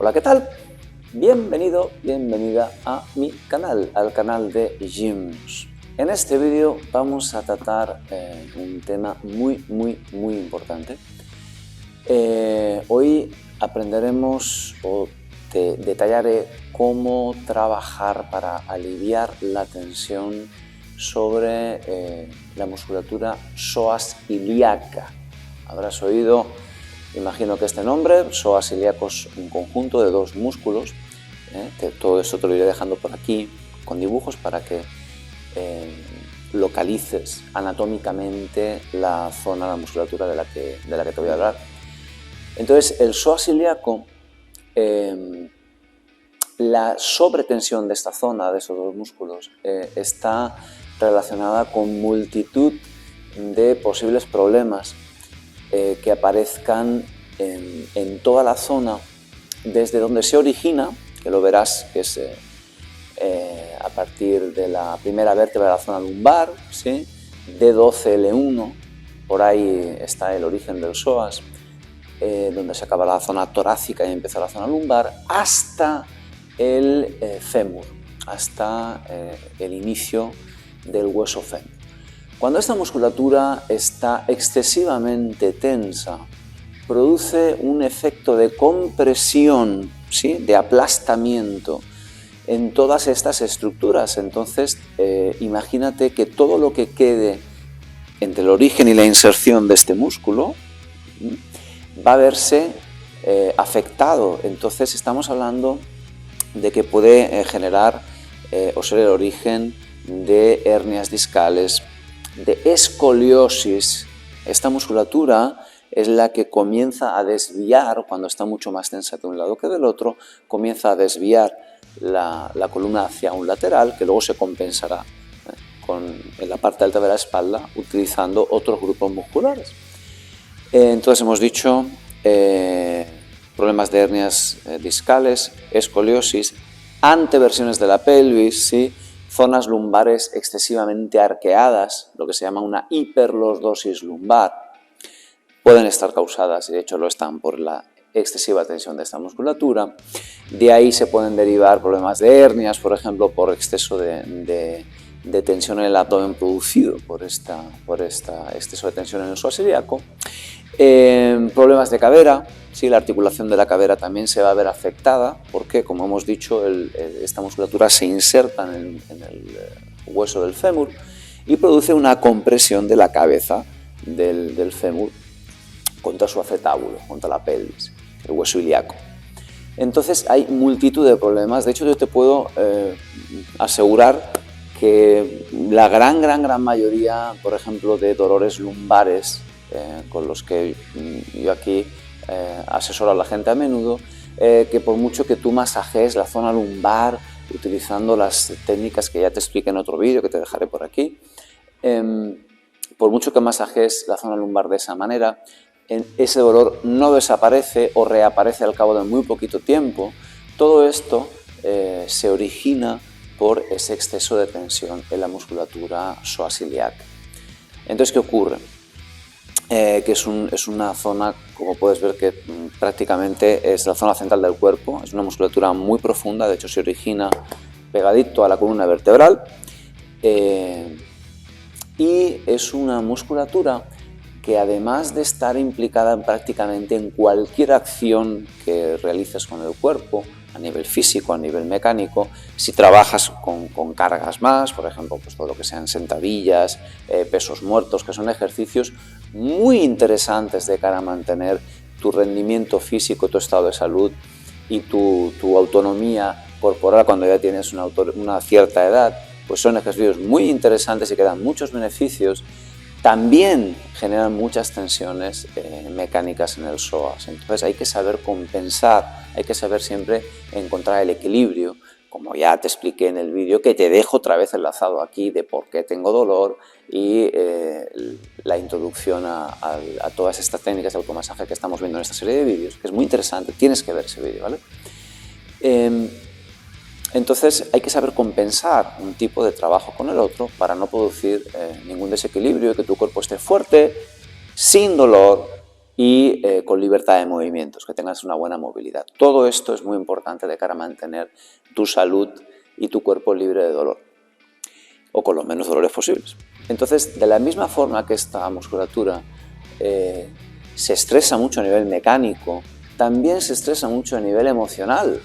Hola, ¿qué tal? Bienvenido, bienvenida a mi canal, al canal de Gyms. En este vídeo vamos a tratar un tema muy importante. Hoy aprenderemos o te detallaré cómo trabajar para aliviar la tensión sobre la musculatura psoas ilíaca. Habrás oído, imagino que este nombre, psoas ilíacos, un conjunto de dos músculos. Todo esto te lo iré dejando por aquí con dibujos para que localices anatómicamente la zona, la musculatura de la que te voy a hablar. Entonces, el psoas ilíaco, la sobretensión de esta zona, de esos dos músculos, está relacionada con multitud de posibles problemas que aparezcan en toda la zona, desde donde se origina, que lo verás que es a partir de la primera vértebra de la zona lumbar, ¿sí? D12L1, por ahí está el origen del psoas, donde se acaba la zona torácica y empieza la zona lumbar, hasta el fémur, hasta el inicio del hueso fémur. Cuando esta musculatura está excesivamente tensa, produce un efecto de compresión, ¿sí? De aplastamiento en todas estas estructuras. Entonces, imagínate que todo lo que quede entre el origen y la inserción de este músculo va a verse afectado. Entonces, estamos hablando de que puede generar o ser el origen de hernias discales, de escoliosis. Esta musculatura es la que comienza a desviar, cuando está mucho más tensa de un lado que del otro, comienza a desviar la columna hacia un lateral, que luego se compensará en la parte alta de la espalda utilizando otros grupos musculares. Entonces hemos dicho problemas de hernias discales, escoliosis, anteversiones de la pelvis, ¿sí? Zonas lumbares excesivamente arqueadas, lo que se llama una hiperlordosis lumbar, pueden estar causadas, y de hecho lo están, por la excesiva tensión de esta musculatura. De ahí se pueden derivar problemas de hernias, por ejemplo, por exceso de tensión en el abdomen producido por este exceso de tensión en el psoas ilíaco. Problemas de cadera, ¿sí? La articulación de la cadera también se va a ver afectada porque, como hemos dicho, esta musculatura se inserta en el hueso del fémur y produce una compresión de la cabeza del fémur contra su acetábulo, contra la pelvis, el hueso ilíaco. Entonces hay multitud de problemas. De hecho, yo te puedo asegurar que la gran mayoría, por ejemplo, de dolores lumbares con los que yo aquí asesoro a la gente a menudo, que por mucho que tú masajes la zona lumbar utilizando las técnicas que ya te expliqué en otro vídeo que te dejaré por aquí, por mucho que masajes la zona lumbar de esa manera, ese dolor no desaparece o reaparece al cabo de muy poquito tiempo. Todo esto se origina por ese exceso de tensión en la musculatura psoas ilíaca. Entonces, ¿qué ocurre? Que es una zona, como puedes ver, que prácticamente es la zona central del cuerpo, es una musculatura muy profunda, de hecho se origina pegadito a la columna vertebral, y es una musculatura que, además de estar implicada prácticamente en cualquier acción que realices con el cuerpo, a nivel físico, a nivel mecánico, si trabajas con cargas más, por ejemplo, pues todo lo que sean sentadillas, pesos muertos, que son ejercicios muy interesantes de cara a mantener tu rendimiento físico, tu estado de salud y tu autonomía corporal cuando ya tienes una cierta edad, pues son ejercicios muy interesantes y que dan muchos beneficios. También generan muchas tensiones mecánicas en el psoas. Entonces hay que saber compensar, hay que saber siempre encontrar el equilibrio, como ya te expliqué en el vídeo, que te dejo otra vez enlazado aquí, de por qué tengo dolor y la introducción a todas estas técnicas de automasaje que estamos viendo en esta serie de vídeos, que es muy interesante, tienes que ver ese vídeo, ¿vale? Entonces hay que saber compensar un tipo de trabajo con el otro para no producir ningún desequilibrio y que tu cuerpo esté fuerte, sin dolor y con libertad de movimientos, que tengas una buena movilidad. Todo esto es muy importante de cara a mantener tu salud y tu cuerpo libre de dolor, o con los menos dolores posibles. Entonces, de la misma forma que esta musculatura se estresa mucho a nivel mecánico, también se estresa mucho a nivel emocional,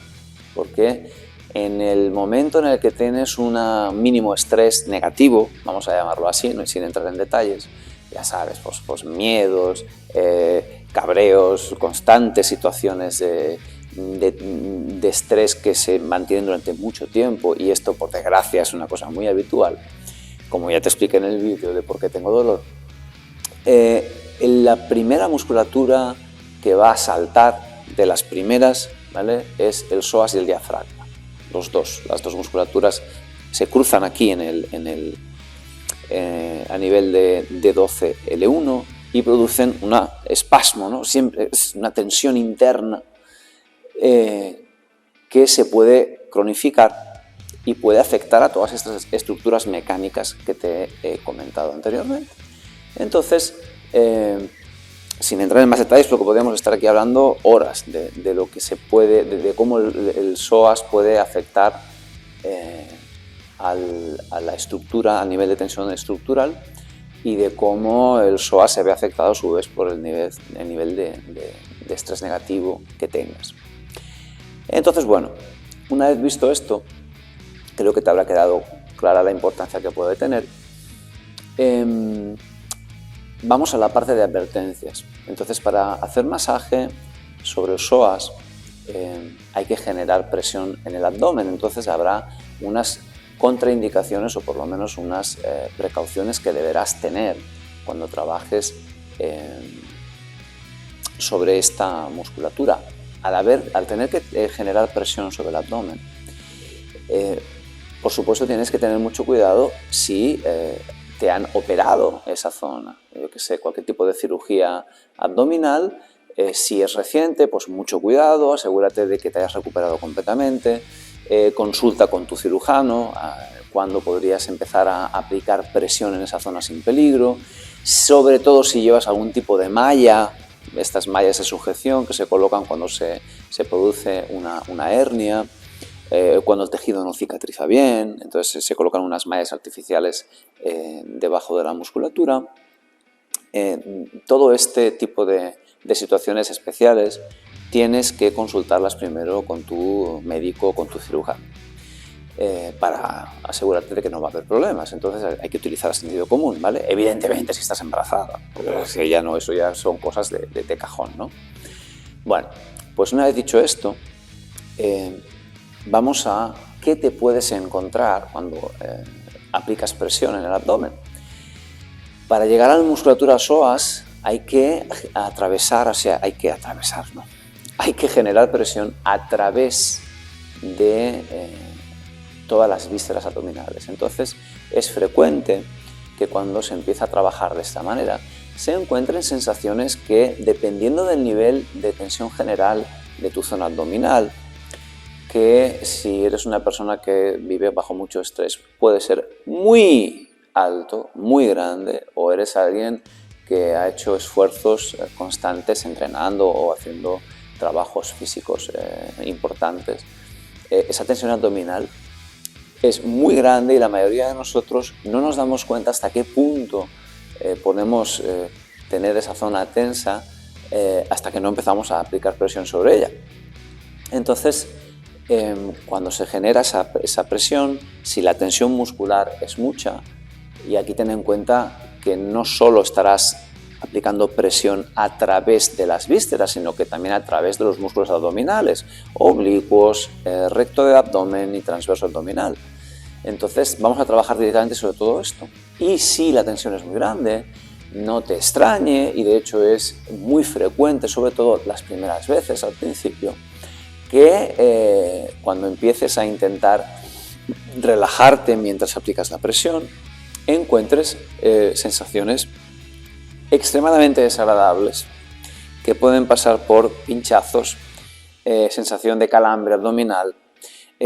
porque en el momento en el que tienes un mínimo estrés negativo, vamos a llamarlo así, sin entrar en detalles, ya sabes, pues miedos, cabreos, constantes situaciones de estrés que se mantienen durante mucho tiempo, y esto por desgracia es una cosa muy habitual, como ya te expliqué en el vídeo de por qué tengo dolor. La primera musculatura que va a saltar de las primeras, ¿vale?, es el psoas y el diafragma. Las dos musculaturas se cruzan aquí a nivel de D12L1 y producen un espasmo, ¿no? Siempre es una tensión interna que se puede cronificar y puede afectar a todas estas estructuras mecánicas que te he comentado anteriormente. Entonces, sin entrar en más detalles, porque podríamos estar aquí hablando horas de lo que se puede, de cómo el psoas puede afectar a la estructura, a nivel de tensión estructural, y de cómo el psoas se ve afectado a su vez por el nivel de estrés negativo que tengas. Entonces, bueno, una vez visto esto, creo que te habrá quedado clara la importancia que puede tener. Vamos a la parte de advertencias. Entonces, para hacer masaje sobre el psoas hay que generar presión en el abdomen. Entonces habrá unas contraindicaciones, o por lo menos unas precauciones que deberás tener cuando trabajes sobre esta musculatura. Al tener que generar presión sobre el abdomen, por supuesto tienes que tener mucho cuidado si te han operado esa zona, yo que sé, cualquier tipo de cirugía abdominal. Si es reciente, pues mucho cuidado, asegúrate de que te hayas recuperado completamente, consulta con tu cirujano cuándo podrías empezar a aplicar presión en esa zona sin peligro, sobre todo si llevas algún tipo de malla, estas mallas de sujeción que se colocan cuando se produce una hernia, cuando el tejido no cicatriza bien, entonces se colocan unas mallas artificiales debajo de la musculatura. Todo este tipo de situaciones especiales tienes que consultarlas primero con tu médico, con tu cirujano, para asegurarte de que no va a haber problemas. Entonces hay que utilizar el sentido común, ¿vale? Evidentemente si estás embarazada, porque ya no, eso ya son cosas de cajón, ¿no? Bueno, pues una vez dicho esto, vamos a qué te puedes encontrar cuando aplicas presión en el abdomen. Para llegar a la musculatura psoas hay que hay que generar presión a través de todas las vísceras abdominales. Entonces es frecuente que cuando se empieza a trabajar de esta manera se encuentren sensaciones que, dependiendo del nivel de tensión general de tu zona abdominal, que si eres una persona que vive bajo mucho estrés puede ser muy alto, muy grande, o eres alguien que ha hecho esfuerzos constantes entrenando o haciendo trabajos físicos importantes, esa tensión abdominal es muy grande y la mayoría de nosotros no nos damos cuenta hasta qué punto podemos tener esa zona tensa hasta que no empezamos a aplicar presión sobre ella. Entonces, cuando se genera esa presión, si la tensión muscular es mucha, y aquí ten en cuenta que no solo estarás aplicando presión a través de las vísceras, sino que también a través de los músculos abdominales, oblicuos, recto de abdomen y transverso abdominal. Entonces vamos a trabajar directamente sobre todo esto. Y si la tensión es muy grande, no te extrañe, y de hecho es muy frecuente, sobre todo las primeras veces al principio, que cuando empieces a intentar relajarte mientras aplicas la presión, encuentres sensaciones extremadamente desagradables que pueden pasar por pinchazos, sensación de calambre abdominal,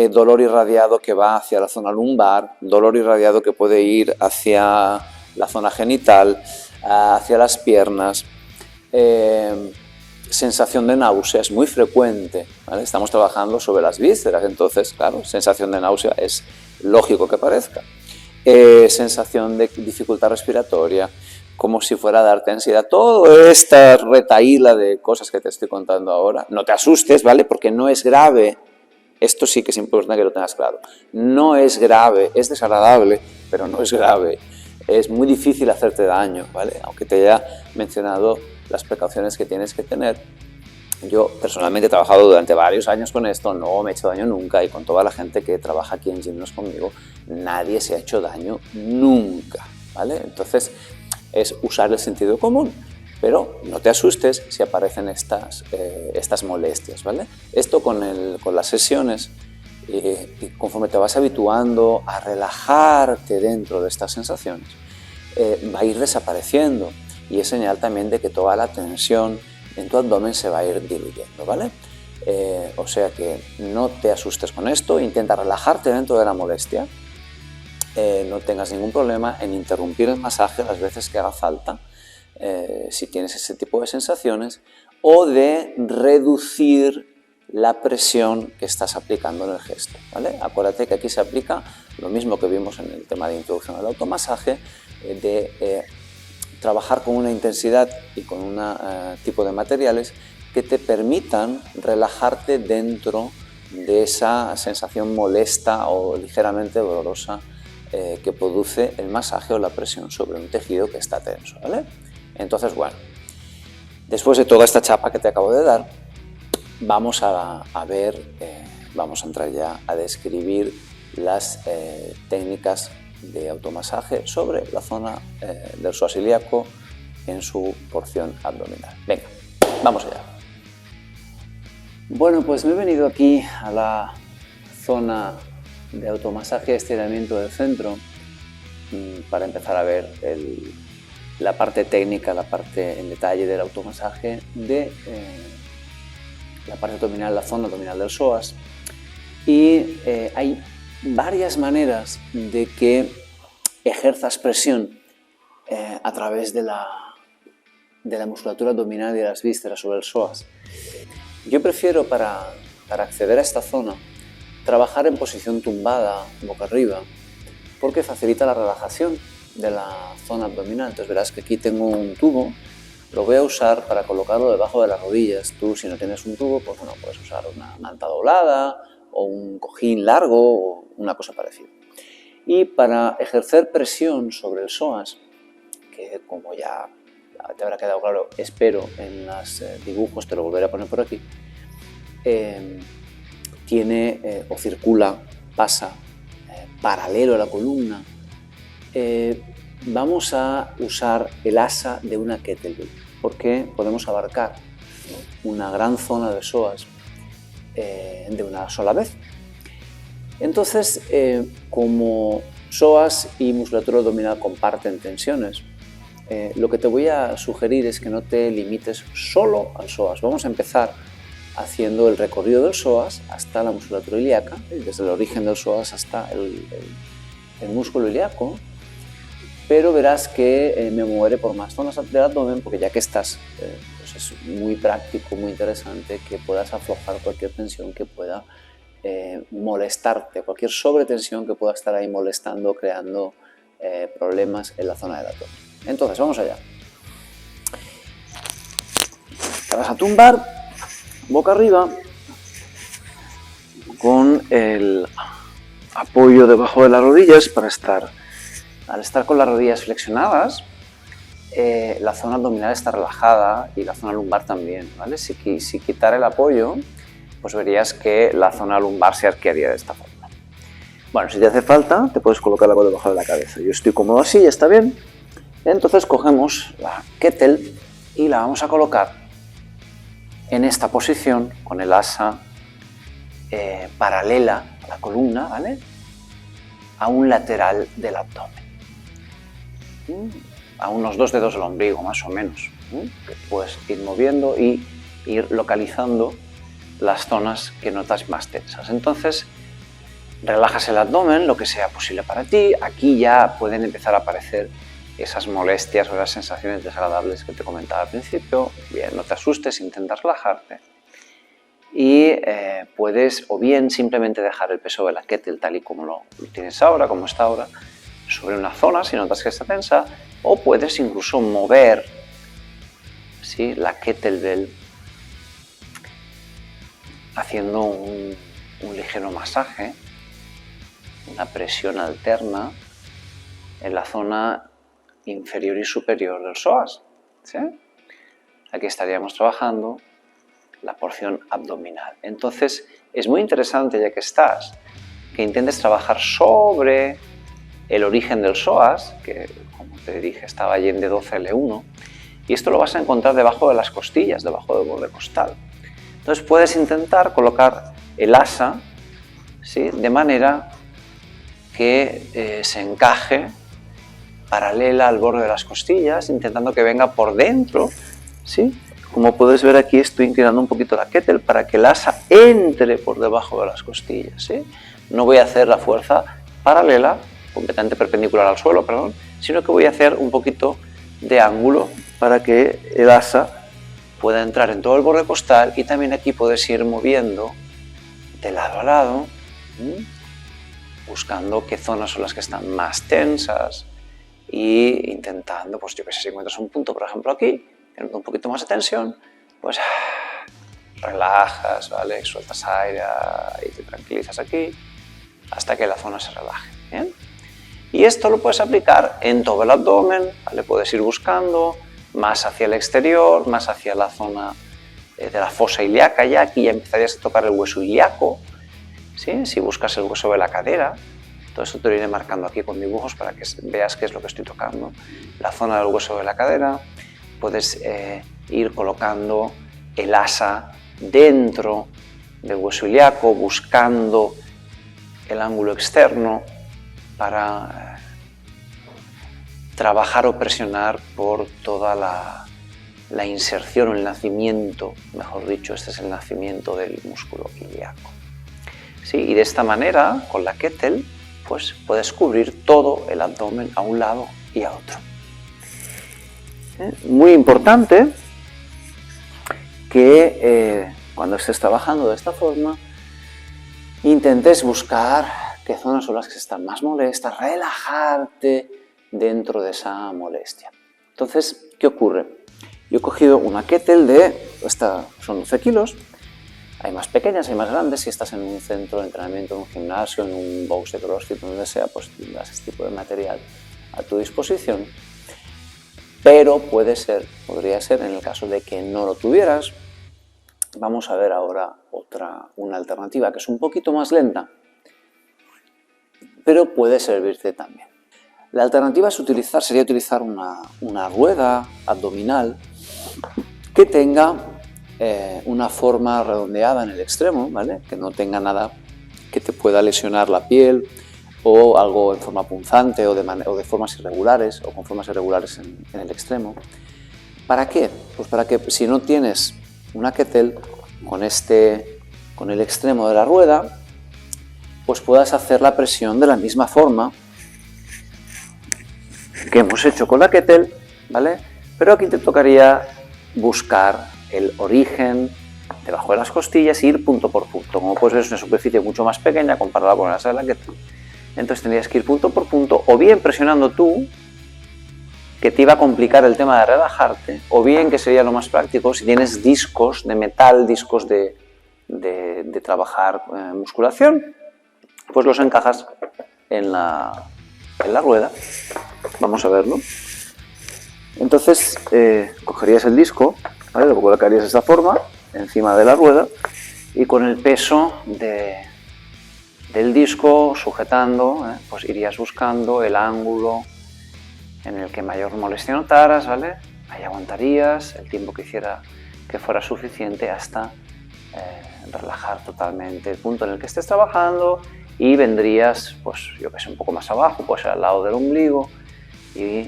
dolor irradiado que va hacia la zona lumbar, dolor irradiado que puede ir hacia la zona genital, hacia las piernas, sensación de náusea es muy frecuente, ¿vale? Estamos trabajando sobre las vísceras, entonces, claro, sensación de náusea es lógico que aparezca. Sensación de dificultad respiratoria, como si fuera a darte ansiedad. Toda esta retahíla de cosas que te estoy contando ahora, no te asustes, ¿vale? Porque no es grave. Esto sí que es importante que lo tengas claro. No es grave, es desagradable, pero no es grave. Es muy difícil hacerte daño, ¿vale? Aunque te haya mencionado las precauciones que tienes que tener. Yo personalmente he trabajado durante varios años con esto, no me he hecho daño nunca, y con toda la gente que trabaja aquí en Gimnos conmigo, nadie se ha hecho daño nunca, ¿vale? Entonces es usar el sentido común, pero no te asustes si aparecen estas molestias, ¿vale? Esto con las sesiones, y conforme te vas habituando a relajarte dentro de estas sensaciones, va a ir desapareciendo, y es señal también de que toda la tensión en tu abdomen se va a ir diluyendo, ¿vale? O sea que no te asustes con esto, intenta relajarte dentro de la molestia, no tengas ningún problema en interrumpir el masaje las veces que haga falta, si tienes ese tipo de sensaciones, o de reducir la presión que estás aplicando en el gesto, ¿vale? Acuérdate que aquí se aplica lo mismo que vimos en el tema de introducción al automasaje, de trabajar con una intensidad y con un tipo de materiales que te permitan relajarte dentro de esa sensación molesta o ligeramente dolorosa que produce el masaje o la presión sobre un tejido que está tenso, ¿vale? Entonces, bueno, después de toda esta chapa que te acabo de dar, vamos a entrar ya a describir las técnicas de automasaje sobre la zona del psoas ilíaco en su porción abdominal. Venga, vamos allá. Bueno, pues me he venido aquí a la zona de automasaje y estiramiento del centro para empezar a ver la parte técnica, la parte en detalle del automasaje de la parte abdominal, la zona abdominal del psoas. Y hay varias maneras de que ejerzas presión a través de la musculatura abdominal y de las vísceras sobre el psoas. Yo prefiero, para acceder a esta zona, trabajar en posición tumbada, boca arriba, porque facilita la relajación de la zona abdominal. Entonces verás que aquí tengo un tubo, lo voy a usar para colocarlo debajo de las rodillas. Tú, si no tienes un tubo, pues bueno, puedes usar una manta doblada o un cojín largo o una cosa parecida. Y para ejercer presión sobre el psoas, que como ya te habrá quedado claro, espero en los dibujos, te lo volveré a poner por aquí, tiene o circula, pasa paralelo a la columna. Vamos a usar el asa de una kettlebell, porque podemos abarcar una gran zona de psoas de una sola vez. Entonces, como psoas y musculatura abdominal comparten tensiones, lo que te voy a sugerir es que no te limites solo al psoas. Vamos a empezar haciendo el recorrido del psoas hasta la musculatura ilíaca, desde el origen del psoas hasta el músculo ilíaco, pero verás que me moveré por más zonas del abdomen, porque ya que estás, pues es muy práctico, muy interesante que puedas aflojar cualquier tensión que pueda molestarte, cualquier sobretensión que pueda estar ahí molestando, creando problemas en la zona del abdomen. Entonces, vamos allá. Te vas a tumbar boca arriba con el apoyo debajo de las rodillas para estar. Al estar con las rodillas flexionadas, la zona abdominal está relajada y la zona lumbar también, ¿vale? Si quitara el apoyo, pues verías que la zona lumbar se arquearía de esta forma. Bueno, si te hace falta, te puedes colocar algo debajo de la cabeza. Yo estoy cómodo así, ya está bien. Entonces cogemos la kettlebell y la vamos a colocar en esta posición con el asa paralela a la columna, ¿vale? A un lateral del abdomen. A unos 2 dedos del ombligo, más o menos. Que puedes ir moviendo y ir localizando las zonas que notas más tensas. Entonces, relajas el abdomen, lo que sea posible para ti. Aquí ya pueden empezar a aparecer esas molestias o esas sensaciones desagradables que te comentaba al principio. Bien, no te asustes, intenta relajarte. Y puedes o bien simplemente dejar el peso de la kettle tal y como lo tienes ahora, como está ahora, sobre una zona si notas que está tensa, o puedes incluso mover, ¿sí?, la kettlebell haciendo un ligero masaje, una presión alterna en la zona inferior y superior del psoas, ¿sí? Aquí estaríamos trabajando la porción abdominal. Entonces es muy interesante, ya que estás, que intentes trabajar sobre el origen del psoas, que como te dije estaba allí en D12L1, y esto lo vas a encontrar debajo de las costillas, debajo del borde costal. Entonces puedes intentar colocar el asa, ¿sí?, de manera que se encaje paralela al borde de las costillas, intentando que venga por dentro, ¿sí? Como puedes ver aquí, estoy inclinando un poquito la kettle para que el asa entre por debajo de las costillas, ¿sí? No voy a hacer la fuerza paralela, completamente perpendicular al suelo, perdón, sino que voy a hacer un poquito de ángulo para que el asa pueda entrar en todo el borde costal, y también aquí puedes ir moviendo de lado a lado, buscando qué zonas son las que están más tensas y intentando, pues yo que sé, si encuentras un punto, por ejemplo aquí, que nota un poquito más de tensión, pues relajas, ¿vale? Sueltas aire y te tranquilizas aquí hasta que la zona se relaje, ¿bien? Y esto lo puedes aplicar en todo el abdomen, ¿vale? Puedes ir buscando más hacia el exterior, más hacia la zona de la fosa ilíaca, ya aquí ya empezarías a tocar el hueso ilíaco, ¿sí? Si buscas el hueso de la cadera, todo esto te lo iré marcando aquí con dibujos para que veas qué es lo que estoy tocando. La zona del hueso de la cadera, puedes ir colocando el asa dentro del hueso ilíaco, buscando el ángulo externo para trabajar o presionar por toda la inserción o el nacimiento, mejor dicho, este es el nacimiento del músculo ilíaco. ¿Sí? Y de esta manera, con la kettle, pues puedes cubrir todo el abdomen a un lado y a otro. Muy importante que cuando estés trabajando de esta forma, intentes buscar qué zonas son las que están más molestas, relajarte dentro de esa molestia. Entonces, ¿qué ocurre? Yo he cogido una kettle son 12 kilos, hay más pequeñas, hay más grandes. Si estás en un centro de entrenamiento, en un gimnasio, en un box de CrossFit, donde sea, pues tendrás este tipo de material a tu disposición. Pero podría ser en el caso de que no lo tuvieras. Vamos a ver ahora una alternativa que es un poquito más lenta, pero puede servirte también. La alternativa sería utilizar una rueda abdominal que tenga una forma redondeada en el extremo, ¿vale? Que no tenga nada que te pueda lesionar la piel o algo en forma punzante o de formas irregulares o con formas irregulares en el extremo. ¿Para qué? Pues para que si no tienes una kettle con el extremo de la rueda, pues puedas hacer la presión de la misma forma que hemos hecho con la kettle, ¿vale? Pero aquí te tocaría buscar el origen debajo de las costillas y ir punto por punto. Como puedes ver, es una superficie mucho más pequeña comparada con la de la kettle. Entonces tendrías que ir punto por punto, o bien presionando tú, que te iba a complicar el tema de relajarte, o bien, que sería lo más práctico, si tienes discos de metal, discos de trabajar musculación, pues los encajas en la rueda. Vamos a verlo. Entonces cogerías el disco, ¿vale? Lo colocarías de esta forma encima de la rueda y con el peso del disco sujetando, pues irías buscando el ángulo en el que mayor molestia notaras, ¿vale? Ahí aguantarías el tiempo que fuera suficiente hasta relajar totalmente el punto en el que estés trabajando, y vendrías, pues yo que sé, un poco más abajo, pues al lado del ombligo, y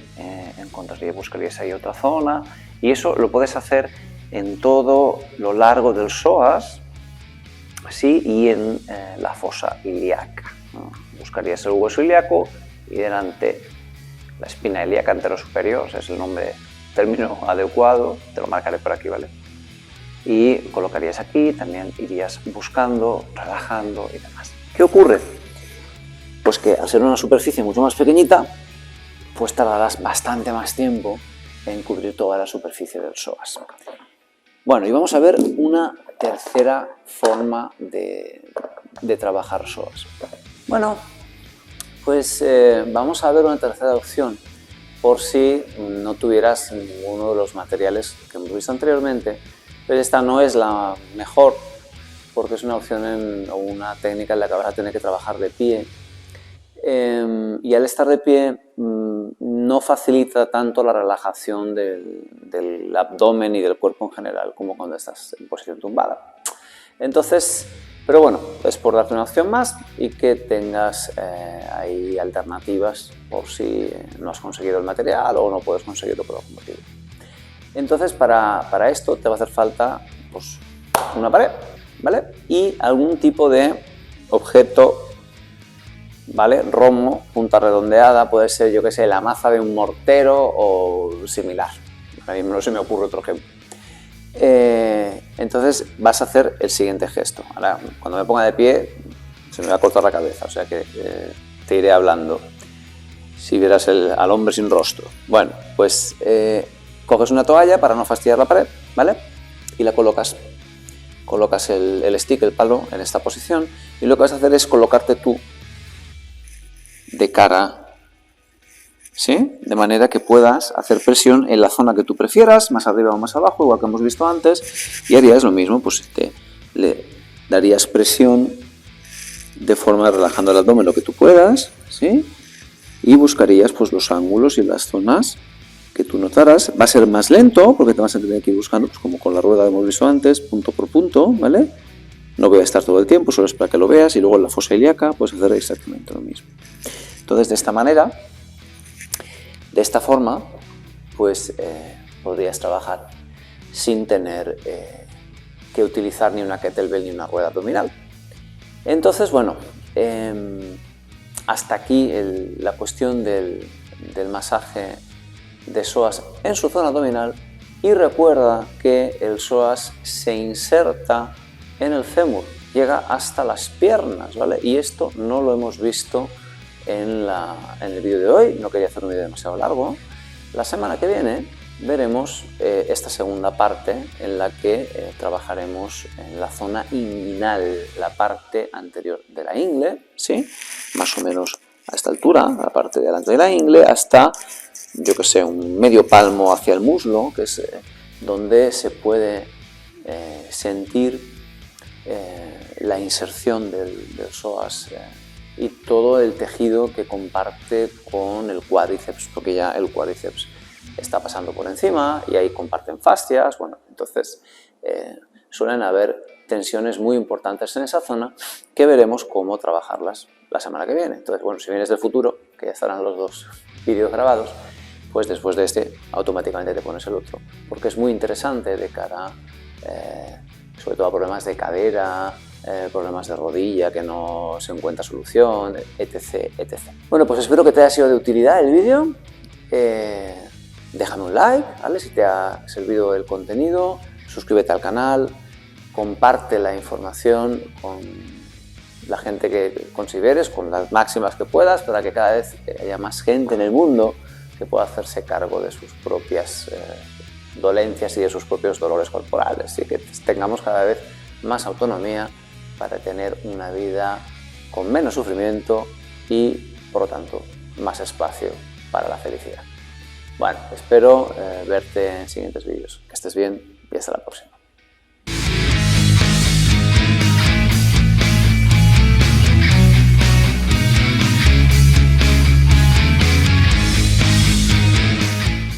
buscarías ahí otra zona, y eso lo puedes hacer en todo lo largo del psoas, ¿sí? Y en la fosa ilíaca, ¿no? Buscarías el hueso ilíaco y delante la espina ilíaca anterosuperior, es el término adecuado, te lo marcaré por aquí, ¿vale? Y colocarías aquí, también irías buscando, relajando y demás. ¿Qué ocurre? Pues que al ser una superficie mucho más pequeñita, pues tardarás bastante más tiempo en cubrir toda la superficie del psoas. Bueno, y vamos a ver una tercera forma de trabajar psoas. Bueno, pues vamos a ver una tercera opción, por si no tuvieras ninguno de los materiales que hemos visto anteriormente, pero esta no es la mejor, porque es una opción o una técnica en la que vas a tener que trabajar de pie. Y al estar de pie no facilita tanto la relajación del abdomen y del cuerpo en general como cuando estás en posición tumbada. Entonces, pero bueno, es por darte una opción más y que tengas ahí alternativas por si no has conseguido el material o no puedes conseguirlo por algún motivo. Entonces, para esto te va a hacer falta pues, una pared, ¿vale? Y algún tipo de objeto, ¿vale? Romo, punta redondeada, puede ser, yo que sé, la maza de un mortero o similar. A mí no se me ocurre otro ejemplo. Entonces vas a hacer el siguiente gesto. Ahora, cuando me ponga de pie, se me va a cortar la cabeza, o sea que te iré hablando. Si vieras al hombre sin rostro. Bueno, pues coges una toalla para no fastidiar la pared, ¿vale? Y la colocas. Colocas el stick, el palo, en esta posición y lo que vas a hacer es colocarte tú de cara, ¿sí? De manera que puedas hacer presión en la zona que tú prefieras, más arriba o más abajo, igual que hemos visto antes, y harías lo mismo, pues le darías presión de forma relajando el abdomen lo que tú puedas, ¿sí? Y buscarías pues los ángulos y las zonas que tú notarás. Va a ser más lento porque te vas a tener que ir buscando, pues como con la rueda que hemos visto antes, punto por punto, ¿vale? No voy a estar todo el tiempo, solo es para que lo veas, y luego en la fosa ilíaca puedes hacer exactamente lo mismo. Entonces, de esta manera, de esta forma, pues podrías trabajar sin tener que utilizar ni una kettlebell ni una rueda abdominal. Entonces, bueno, hasta aquí la cuestión del masaje de psoas en su zona abdominal, y recuerda que el psoas se inserta en el fémur, llega hasta las piernas, ¿vale? Y esto no lo hemos visto en el vídeo de hoy, no quería hacer un vídeo demasiado largo. La semana que viene veremos esta segunda parte en la que trabajaremos en la zona inguinal, la parte anterior de la ingle, ¿sí? Más o menos a esta altura, la parte de delante de la ingle, hasta, yo que sé, un medio palmo hacia el muslo, que es donde se puede sentir la inserción del psoas y todo el tejido que comparte con el cuádriceps, porque ya el cuádriceps está pasando por encima y ahí comparten fascias. Bueno, entonces suelen haber tensiones muy importantes en esa zona que veremos cómo trabajarlas la semana que viene. Entonces, bueno, si vienes del futuro, que ya estarán los dos vídeos grabados, pues después de este automáticamente te pones el otro, porque es muy interesante de cara sobre todo a problemas de cadera, problemas de rodilla que no se encuentra solución, etc, etc. Bueno, pues espero que te haya sido de utilidad el vídeo. Déjame un like, ¿vale? Si te ha servido el contenido, suscríbete al canal, comparte la información con la gente que consideres, con las máximas que puedas, para que cada vez haya más gente en el mundo que pueda hacerse cargo de sus propias dolencias y de sus propios dolores corporales, y que tengamos cada vez más autonomía para tener una vida con menos sufrimiento y, por lo tanto, más espacio para la felicidad. Bueno, espero verte en siguientes vídeos. Que estés bien y hasta la próxima.